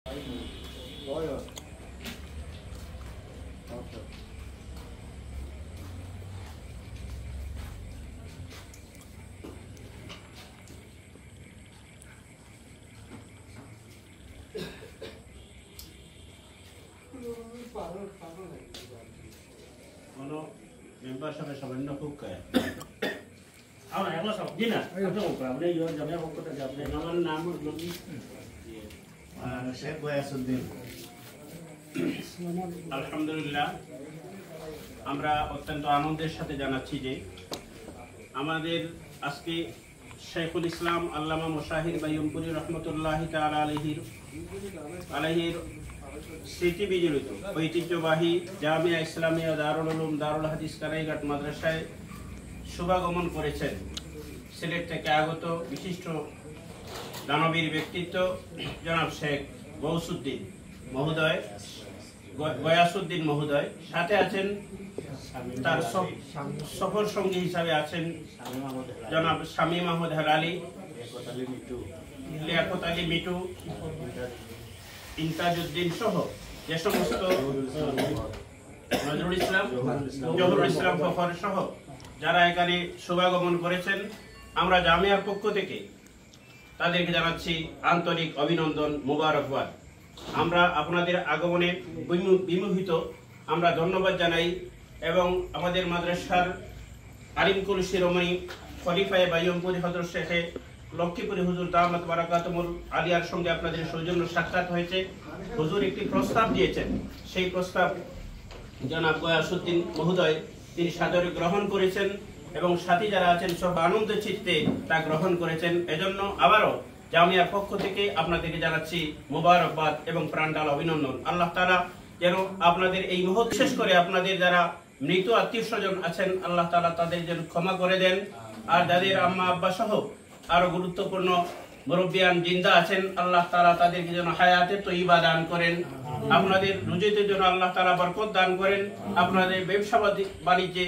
Ono member sampai sebenarnya buka ya. Awak yang lo sok dina, aku buka. Boleh jual jamnya aku tak jamnya. Nama belum ni. Syekh Ghayazuddin। আলহামদুলিল্লাহ, আমরা অত্যন্ত আনন্দের সাথে জানাচ্ছি যে আমাদের আজকে শেখুল ইসলাম আল্লামা মুশাহির বাইয়ুমপুরি রহমতুল্লাহি তাআলা আলাইহির স্মৃতি বিজড়িত ঐতিহ্যবাহী জামিয়া ইসলামিয়া দারুল উলুম দারুল হাদিস কারাইঘাট মাদ্রাসায় শুভাগমন করেছেন সিলেট থেকে আগত বিশিষ্ট দানবীর ব্যক্তিত্ব জনাব শেখ গয়াসউদ্দিন মহোদয়। সাথে আছেন তার সফর সঙ্গী হিসাবে আছেন জনাব শামীম আহমদ হেলালি, লিয়াকত আলী মিটু, ইনতাজউদ্দিন সহ যে সমস্ত নজরুল ইসলাম, জহুরুল ইসলাম ফখর সহ যারা এখানে শুভাগমন করেছেন, আমরা জামিয়ার পক্ষ থেকে তাদেরকে জানাচ্ছি আন্তরিক অভিনন্দন, মোবারকবাদ। আমরা আপনাদের আগমনে বিমোহিত, আমরা ধন্যবাদ জানাই এবং আমাদের মাদ্রাসার আলিমকুল শিরোমণি খলিফায়ে বাইয়ুমপুরি হযরত শেখে লক্ষ্মীপুরি হুজুর দামাত বারাকাতুহুল আলিয়ার সঙ্গে আপনাদের সৌজন্য সাক্ষাৎ হয়েছে। হুজুর একটি প্রস্তাব দিয়েছেন, সেই প্রস্তাব জনাব গয়াসউদ্দিন মহোদয় তিনি সাদরে গ্রহণ করেছেন এবং সাথী যারা আছেন সব আনন্দ চিত্তে তা গ্রহণ করেছেন। এজন্য আবারও জামিয়ার পক্ষ থেকে আপনাদেরকে জানাচ্ছি মোবারকবাদ এবং প্রাণঢাল অভিনন্দন। আল্লাহ তাআলা যেন আপনাদের এই মুহূর্ত, বিশেষ করে আপনাদের যারা মৃত আত্মীয় স্বজন আছেন, আল্লাহ তাআলা তাদের যেন ক্ষমা করে দেন, আর যাদের আম্মা আব্বা সহ আরো গুরুত্বপূর্ণ মুরব্বিয়ান জিন্দা আছেন, আল্লাহ তাআলা তাদেরকে যেন হায়াতে তয়্যিবা দান করেন, আপনাদের রুজিতে যেন আল্লাহ তাআলা বরকত দান করেন, আপনাদের ব্যবসা বাণিজ্যে